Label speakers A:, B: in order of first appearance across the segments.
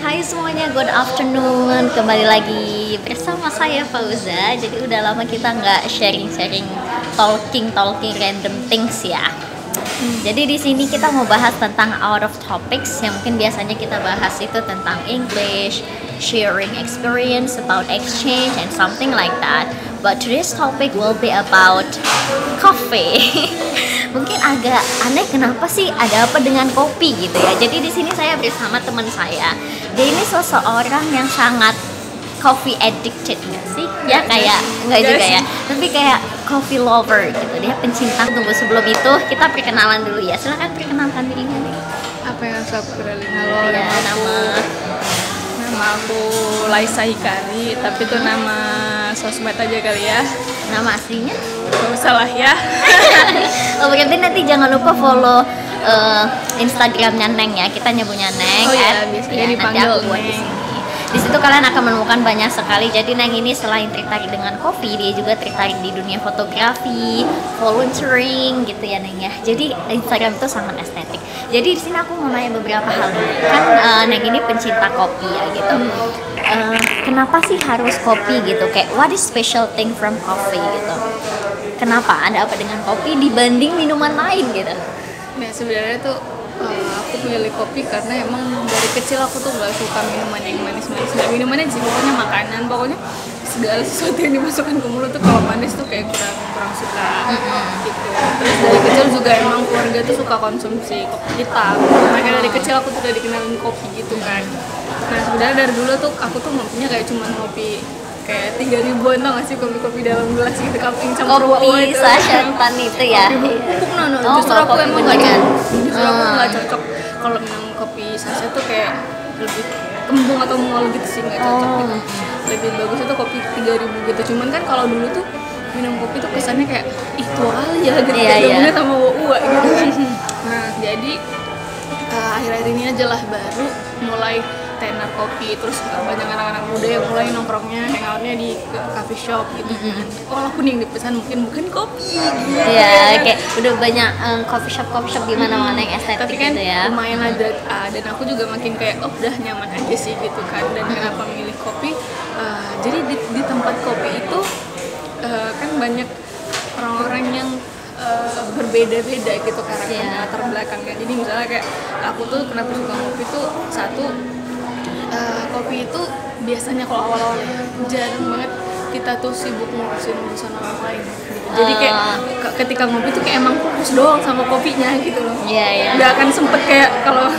A: Hai semuanya, good afternoon. Kembali lagi bersama saya Fauza. Jadi udah lama kita nggak sharing-sharing, talking random things ya. Jadi di sini kita mau bahas tentang out of topics yang mungkin biasanya kita bahas itu tentang English, sharing experience about exchange and something like that. But today's topic will be about coffee. Mungkin agak aneh kenapa sih ada apa dengan kopi gitu ya. Jadi di sini saya bersama teman saya. Dia ini seseorang yang sangat coffee addicted nggak sih? Ya kayak nggak juga ya. Tapi kayak coffee lover gitu. Dia pencinta. Tunggu sebelum itu kita perkenalan dulu ya. Silakan perkenalkan dirinya nih.
B: Apa yang harus aku kenalin? Halo,
A: Ya,
B: nama aku Laisa Hikari, tapi itu nama sosmed aja kali ya.
A: Nama aslinya?
B: Gak usah lah ya.
A: Oh berarti nanti jangan lupa follow Instagramnya Neng ya. Kita nyebutnya Neng.
B: Oh iya, biasanya dipanggil
A: nanti aku buat di
B: Neng.
A: sini. Di situ kalian akan menemukan banyak sekali. Jadi Neng ini selain tertarik dengan kopi, dia juga tertarik di dunia fotografi, volunteering gitu ya Neng ya. Jadi Instagram itu sangat estetik. Jadi di sini aku mau nanya beberapa hal dulu. Kan Neng ini pencinta kopi ya gitu. Kenapa sih harus kopi gitu? Kayak what is special thing from coffee gitu? Kenapa? Ada apa dengan kopi dibanding minuman lain gitu?
B: Nah sebenarnya tuh aku pilih kopi karena emang dari kecil aku tuh gak suka minuman yang manis-manis. Nggak minumannya sih, pokoknya makanan, pokoknya segala sesuatu yang dimasukkan ke mulut tuh kalau manis tuh kayak kurang suka gitu. Terus dari kecil juga emang keluarga tuh suka konsumsi kopi hitam. Makanya dari kecil aku tuh udah dikenalin kopi gitu kan. Nah sebenarnya dari dulu tuh aku tuh ngopinya kayak cuma ngopi kayak 3.000-an tau gak sih, kopi-kopi dalam gelas gitu, yang campur
A: Kopi sasetan itu ya.
B: Justru aku
A: kopi
B: emang
A: beneran.
B: justru aku nggak cocok kalau minum kopi saset tuh kayak lebih kembung atau mual gitu sih, nggak cocok gitu. Lebih bagus itu kopi 3.000 gitu. Cuman kan kalau dulu tuh minum kopi tuh kesannya kayak ih tua kali ya gitu,
A: Iya,
B: kayak
A: iya.
B: zamannya sama uwa gitu kan. Nah jadi akhir-akhir ini aja lah baru mulai tenar kopi, terus banyak anak-anak muda yang mulai nongkrongnya, hangoutnya di coffee shop gitu kan. Walaupun yang dipesan mungkin bukan kopi gitu.
A: Iya, kayak udah banyak coffee shop di mana-mana yang estetik
B: Tapi kan
A: gitu ya.
B: lumayan ada, dan aku juga makin kayak oh udah nyaman aja sih gitu kan. Dan kenapa milih kopi, jadi di tempat kopi itu kan banyak orang-orang yang berbeda-beda gitu karakternya, latar belakangnya. Jadi misalnya kayak aku tuh kenapa suka kopi tuh satu, kopi itu biasanya kalau awal-awal jarang banget kita tuh sibuk ngurusin urusan orang lain gitu. Jadi kayak ketika ngopi tuh kayak emang fokus doang sama kopinya gitu loh.
A: Iya, iya.
B: Nggak akan sempet kayak kalau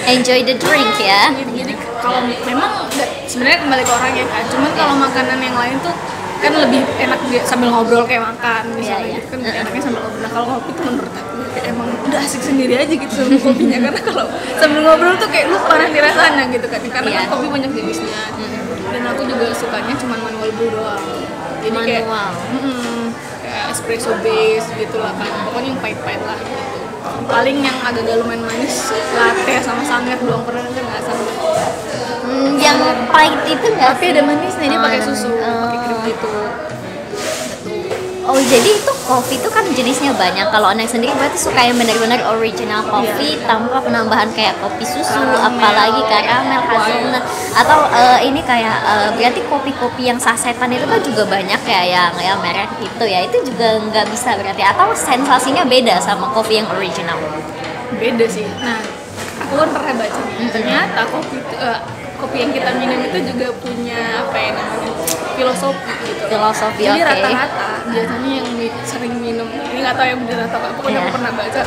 A: Enjoy the drink ya.
B: jadi kalau memang sebenarnya kembali ke orangnya kan. Cuman kalau makanan yang lain tuh kan lebih enak dia sambil ngobrol kayak makan misalnya
A: Iya, iya.
B: gitu kan enaknya sambil ngobrol. Nah kalau kopi tuh menurut aku kayak emang udah asik sendiri aja gitu sama kopinya, karena kalau sambil ngobrol tuh kayak lupa nanti rasanya gitu kan, karena
A: Iya.
B: kan kopi banyak jenisnya. Dan aku juga sukanya cuma manual brew doang, jadi kayak
A: Manual.
B: kayak espresso base gitu lah kan, pokoknya yang pahit-pahit lah gitu. Paling yang agak lumayan manis latte sama sangat doang, pernah denger nggak sangat?
A: Yang pahit itu enggak
B: Tapi ada manisnya, dia pakai
A: ada
B: susu,
A: manis.
B: pakai krim gitu.
A: Oh jadi itu kopi itu kan jenisnya banyak. Kalau Neng sendiri berarti suka yang benar-benar original kopi tanpa penambahan kayak kopi susu,
B: Karamel,
A: apalagi karamel, hazelnut, atau ini kayak berarti kopi-kopi yang sasetan itu kan juga banyak ya yang merek itu ya. Itu juga nggak bisa berarti, atau sensasinya beda sama kopi yang original.
B: Beda sih. Nah, aku kan pernah baca nih, ternyata kopi yang kita minum itu juga punya apa ya namanya, filosofi gitu.
A: Filosofi,
B: Jadi
A: oke.
B: rata-rata biasanya yang sering minum, ini nggak tahu yang benar atau apa, pokoknya aku pernah baca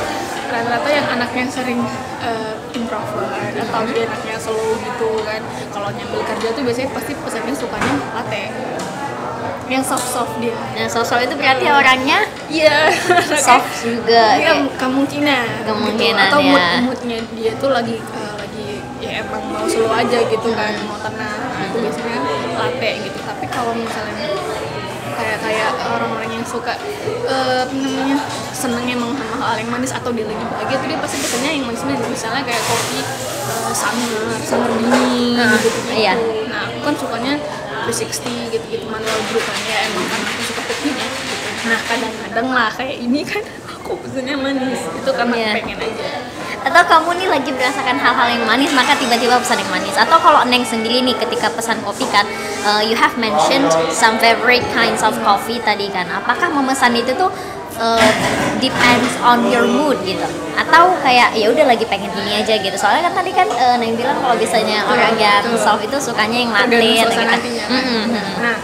B: rata-rata yang anaknya sering introvert atau dia anaknya slow gitu kan, kalau nyambil kerja tuh biasanya pasti pesannya sukanya latte yang soft dia.
A: Nah sosok itu berarti orangnya
B: Iya.
A: soft juga.
B: Iya,
A: kayak-
B: kemungkinan
A: Kemungkinan,
B: gitu. Atau
A: ya.
B: moodnya dia tuh lagi ya emang mau slow aja gitu kan, mau tenang. Nah, itu biasanya latte gitu. Tapi kalau misalnya kayak orang-orang yang suka apa namanya, senengnya emang sama hal yang manis atau dia lagi bahagia tuh dia pasti pesannya yang manis-manis, misalnya kayak kopi summer dingin gitu.
A: Iya.
B: Nah aku kan sukanya 360 gitu manual brew kan, ya emang kan aku suka kopinya gitu. Nah kadang-kadang lah kayak ini kan aku pesannya manis, itu karena
A: Iya.
B: pengen aja.
A: Atau kamu nih lagi merasakan hal-hal yang manis maka tiba-tiba pesan yang manis. Atau kalau Neng sendiri nih ketika pesan kopi kan, you have mentioned some favorite kinds of coffee tadi kan. Apakah memesan itu tuh depends on your mood gitu, atau kayak ya udah lagi pengen ini aja gitu? Soalnya kan tadi kan Neng bilang kalau biasanya orang yang soft itu sukanya yang latte gitu.
B: Nah,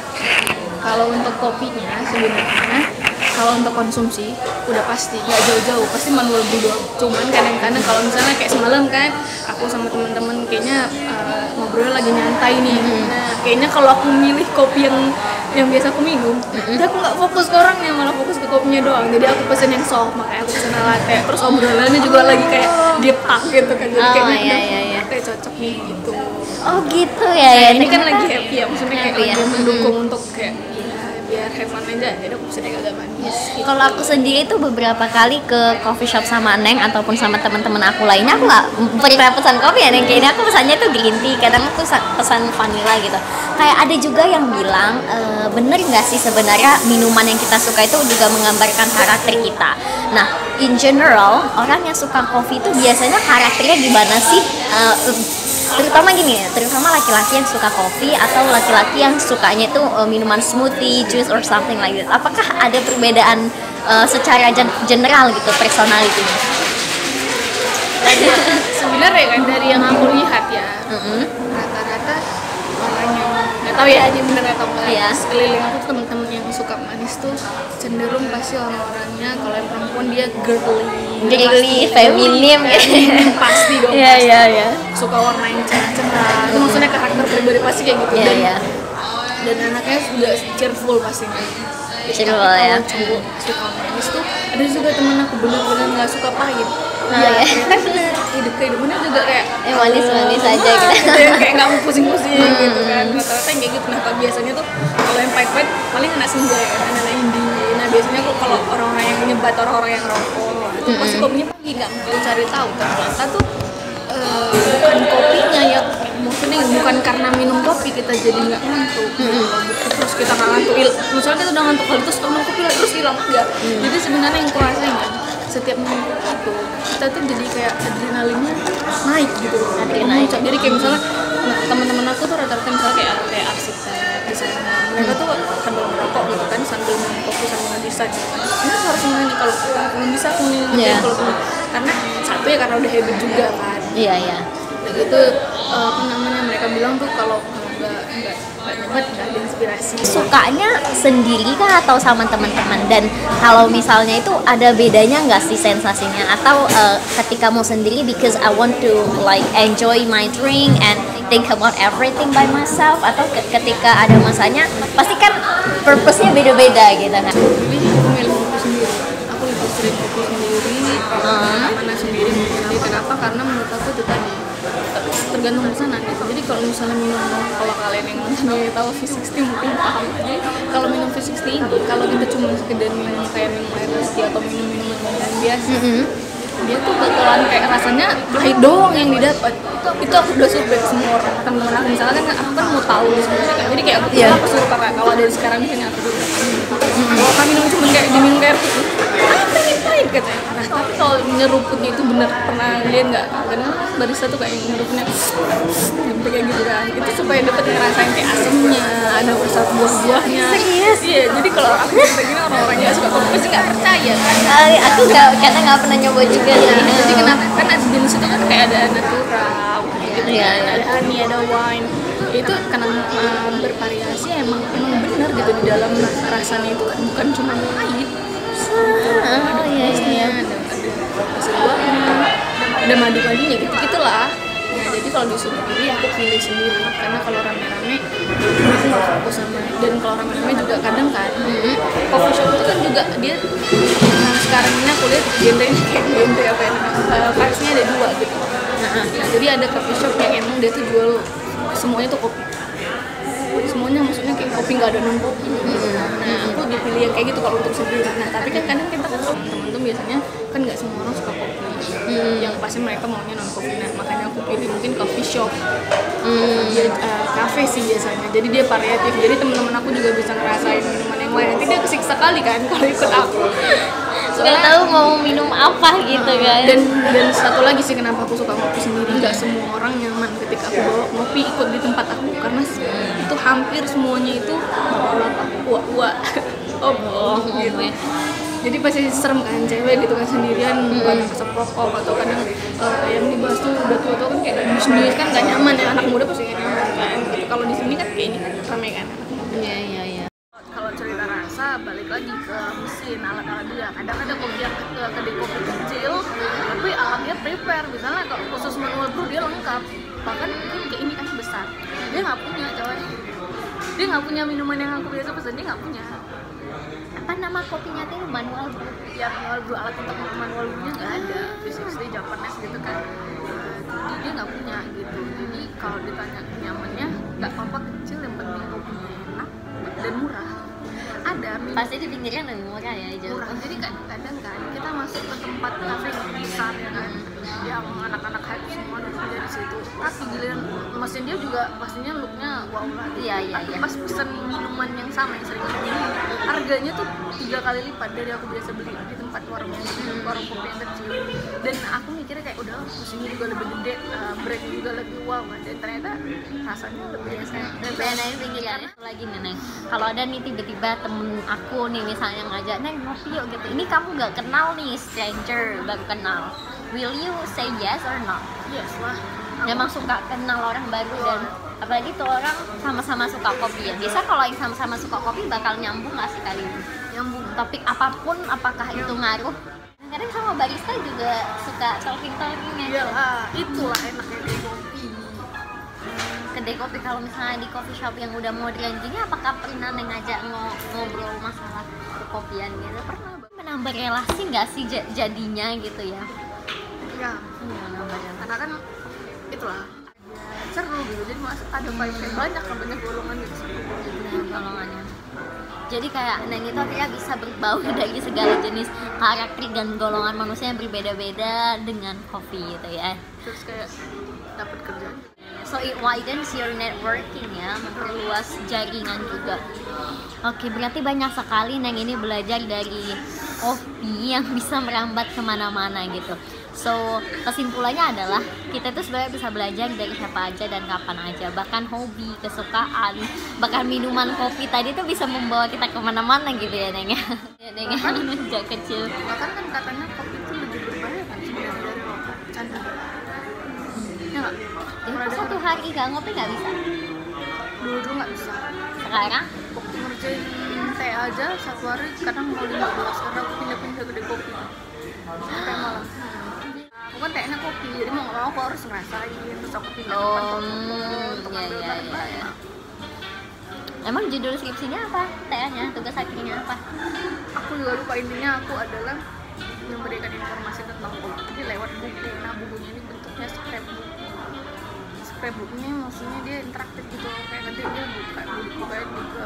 B: kalau untuk kopinya sebenarnya, kalau untuk konsumsi udah pasti nggak jauh-jauh, pasti manual brew doang. Cuman kadang-kadang kalau misalnya kayak semalam kan aku sama teman-teman kayaknya ngobrol lagi nyantai nih. Nah, kayaknya kalau aku milih kopi yang biasa aku minum, jadi aku nggak fokus ke orangnya, malah fokus ke kopinya doang. Jadi aku pesen yang soft, makanya aku pesen latte. Terus obrolannya juga lagi kayak deep talk gitu kan, jadi kayaknya latte cocok nih gitu.
A: Oh gitu ya.
B: Nah, ini kan lagi happy ya, maksudnya kayak lagi mendukung untuk kayak biar have fun aja, jadi aku pesen yang agak manis gitu.
A: Kalau aku sendiri tuh beberapa kali ke coffee shop sama Neng ataupun sama teman-teman aku lainnya, aku nggak pernah pesan kopi ya Neng. Kayaknya aku pesannya tuh green tea, kadang aku pesan vanilla gitu. Kayak ada juga yang bilang bener nggak sih sebenarnya minuman yang kita suka itu juga menggambarkan karakter kita. Nah, in general orang yang suka kopi itu biasanya karakternya gimana sih? Terutama gini ya, terutama laki-laki yang suka kopi atau laki-laki yang sukanya itu minuman smoothie, juice or something like that. Apakah ada perbedaan secara general gitu personality-nya?
B: Sebenarnya kan dari yang aku lihat ya, rata-rata orang yang nggak tahu ya ini bener atau enggak, sekeliling aku tuh teman-teman yang suka manis tuh cenderung pasti orang-orangnya, kalau yang perempuan dia girly,
A: feminim
B: pasti dong.
A: Iya.
B: Suka warna yang cerah-cerah, itu maksudnya karakter pribadi pasti kayak gitu. Dan anaknya juga cheerful pastinya.
A: Cheerful ya.
B: Cowok suka manis tuh ada juga temen aku bener-bener nggak suka pahit. Nah, kan hidup-hidupnya juga kayak
A: manis-manis aja gitu.
B: Kayak nggak mau pusing-pusing gitu kan. Rata-rata yang kayak gitu. Nah, biasanya tuh kalau yang pahit-pahit paling anak senja ya, anak indie. Nah, biasanya kok kalau orang-orang yang nyebat, orang-orang yang rokok, itu pasti kopinya pagi, nggak mungkin cari tahu. Ternyata tuh bukan kopinya ya, maksudnya bukan karena minum kopi kita jadi nggak ngantuk. Terus kita nggak ngantuk, misalnya kita udah ngantuk kali terus minum kopi terus hilang enggak. Jadi sebenarnya yang kurasain kan setiap minum kopi itu kita tuh jadi kayak adrenalinnya naik gitu. Jadi kayak misalnya teman-teman aku tuh rata-rata misalnya kayak arsitek, desainer, mereka tuh sambil merokok gitu kan, sambil minum kopi, sambil ngedesain gitu kan. Ini harus nih kalau belum bisa aku nih kalau karena satu ya karena udah habit juga kan.
A: Iya.
B: Nah gitu apa namanya, mereka bilang tuh kalau nggak nyebat nggak ada inspirasi.
A: Sukanya sendiri kah atau sama teman-teman? Dan kalau misalnya itu ada bedanya nggak sih sensasinya? Atau ketika mau sendiri because I want to like enjoy my drink and think about everything by myself, atau ketika ada masanya pasti kan purpose-nya beda-beda gitu kan?
B: Aku milih kopi sendiri. Aku lebih sering kopi sendiri, mana sendiri. Kenapa? Karena menurut aku itu tadi tergantung pesanan gitu. Jadi kalau misalnya minum, kalau kalian yang nonton tahu V60 mungkin paham aja. Kalau minum V60 ini, kalau kita cuma sekedar minum kayak minum air putih atau minum minuman biasa, dia tuh bakalan kayak rasanya pahit doang yang didapat. Itu aku udah survei semua orang, teman-teman aku misalnya kan aku kan mau tahu sebenarnya kan. Jadi kayak aku suruh kakak kalau dari sekarang misalnya aku dulu kalau kami minum cuma kayak diminum kayak putih pahit katanya. Nah tapi kalau nyeruputnya itu bener, pernah lihat nggak? Karena barista tuh kayak nyeruputnya sampai kayak gitu kan, itu supaya dapat ngerasain kayak asemnya, ada rasa buah-buahnya.
A: Serius?
B: Iya, jadi kalau aku cerita gini orang-orang yang suka kopi pasti nggak percaya kan.
A: Aku karena nggak pernah nyoba juga sih.
B: Jadi kenapa? Kan ada jenis itu kan kayak ada natural gitu, ada honey, ada wine. Itu karena bervariasi emang benar gitu di dalam rasanya itu kan bukan cuma pahit.
A: Iya.
B: Ada rasa buahnya, ada madu-madunya gitu-gitulah. Nah, jadi kalau disuruh pilih aku pilih sendiri karena kalau rame-rame aku nggak fokus sama. Dan kalau rame-rame juga kadang kan coffee shop itu kan juga dia sekarang ini aku lihat genre-nya kayak genre apa ya, vibes-nya ada dua gitu. Nah, jadi ada coffee shop yang emang dia tuh jual semuanya tuh kopi, semuanya maksudnya kayak kopi nggak ada non kopi. Nah aku dipilih yang kayak gitu kalau untuk sendiri. Nah tapi kan kadang kita kan teman tuh biasanya kan nggak semua orang suka kopi, yang pasti mereka maunya non kopi. Nah makanya aku pilih mungkin coffee shop, cafe sih biasanya. Jadi dia variatif, jadi teman-teman aku juga bisa ngerasain minuman yang lain. Nanti dia kesiksa kali kan kalau ikut aku.
A: nggak tahu mau minum apa gitu kan.
B: Dan satu lagi sih kenapa aku suka ngopi sendiri, nggak semua orang nyaman ketika aku bawa ngopi ikut di tempat aku, karena itu hampir semuanya itu uak gitu. Jadi pasti serem kan, cewek gitu kan sendirian, kadang kesep rokok atau kadang yang dibahas tuh udah tua-tua kan kayak sendiri kan gak nyaman ya, anak muda pasti gak nyaman kan gitu. Kalau di sini kan kayak ini kan ramai kan.
A: Iya.
B: Kalau cerita rasa balik lagi ke mesin alat-alat dia, kadang ada kopi yang kedai kopi kecil tapi alatnya prepare, misalnya kalau khusus manual brew dia lengkap, bahkan mungkin kayak ini kan besar, dia nggak punya coy, dia nggak punya minuman yang aku biasa pesen, dia nggak punya.
A: Apa nama kopinya tuh? Manual brew.
B: Ya manual brew, alat untuk manual brewnya nggak ada, V60 Japanese gitu kan. Jadi dia nggak punya gitu. Jadi kalau ditanya nyamannya nggak apa-apa, kecil yang penting kopinya enak dan murah. Ada
A: Pasti di pinggirnya lebih murah ya, jauh.
B: murah. Jadi kadang kan kita masuk ke tempat kafe besar ya kan, yang anak-anak hype semua duduk di situ. Tapi giliran mesin dia juga pastinya looknya wow lah.
A: Iya.
B: Pas pesen minuman yang sama yang sering aku beli, harganya tuh 3 kali lipat dari aku biasa beli di tempat warung kopi yang kecil. Dan aku mikirnya kayak udah mesinnya juga lebih gede, brandnya juga lebih wow kan. Dan ternyata rasanya lebih
A: Benar pinggirannya. Satu lagi nih Neng, kalau ada nih tiba-tiba temen aku nih misalnya ngajak Neng ngopi yuk gitu, ini kamu nggak kenal nih, stranger baru kenal, will you say yes or not?
B: yes lah.
A: Memang suka kenal orang baru, dan apalagi tuh orang sama-sama suka kopi ya. Biasa kalau yang sama-sama suka kopi bakal nyambung nggak sih kali ini?
B: Nyambung.
A: Topik apapun, apakah itu ngaruh? Kadang sama barista juga suka talking-talkingnya.
B: Iyalah, itulah enaknya kayak kopi.
A: Kedai kopi, kalau misalnya di coffee shop yang udah modern gini, apakah pernah ngajak ngobrol masalah kopian gitu? Pernah. Menambah relasi nggak sih jadinya gitu ya?
B: Ya,
A: Menambah relasi.
B: karena kan itulah seru gitu, jadi ada vibe banyak golongan gitu, seru.
A: Nah, golongannya. Jadi kayak Neng itu akhirnya bisa berbaur dari segala jenis karakter dan golongan manusia yang berbeda-beda dengan kopi gitu ya.
B: Terus kayak dapat kerjaan.
A: So it widens your networking ya, memperluas jaringan juga. Oke, berarti banyak sekali Neng ini belajar dari kopi yang bisa merambat kemana-mana gitu. So kesimpulannya adalah kita tuh sebenarnya bisa belajar dari siapa aja dan kapan aja. Bahkan hobi, kesukaan, bahkan minuman kopi tadi tuh bisa membawa kita kemana-mana gitu ya Neng ya. Ya Neng ya, sejak kecil.
B: Bahkan kan katanya kopi itu lebih berbahaya kan sebenarnya dari rokok. Canda. Ya nggak?
A: Jadi satu hari gak ngopi gak bisa.
B: Dulu nggak bisa.
A: Sekarang
B: Waktu ngerjain teh aja satu hari kadang mau 15, karena aku pindah-pindah ke kopi sampai malam. Aku kan tehnya kopi, jadi mau nggak mau aku harus ngerasain, terus aku pindah tempat untuk ambil barang-barang.
A: Emang judul skripsinya apa? TA-nya, tugas akhirnya apa?
B: Aku juga lupa, intinya aku adalah memberikan informasi tentang kopi lewat buku. Nah bukunya ini bentuknya scrapbook. Scrapbooknya maksudnya dia interaktif gitu, kayak nanti dia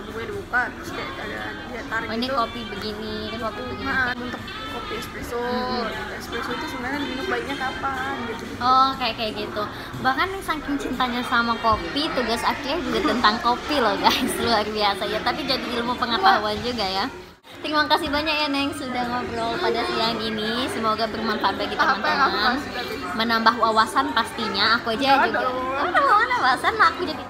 B: bukunya dibuka, terus kayak ada dia tarik
A: Oh, ini
B: gitu.
A: kopi begini, ini kopi begini.
B: Nah, untuk kopi espresso, espresso itu sebenarnya diminum baiknya kapan gitu.
A: Oh, kayak gitu. Bahkan saking cintanya sama kopi, tugas akhirnya juga tentang kopi loh guys, luar biasa ya. Tapi jadi ilmu pengetahuan juga ya. Terima kasih banyak ya Neng sudah ngobrol pada siang ini. Semoga bermanfaat bagi teman-teman. Menambah wawasan pastinya. Aku aja juga. Menambah wawasan, aku jadi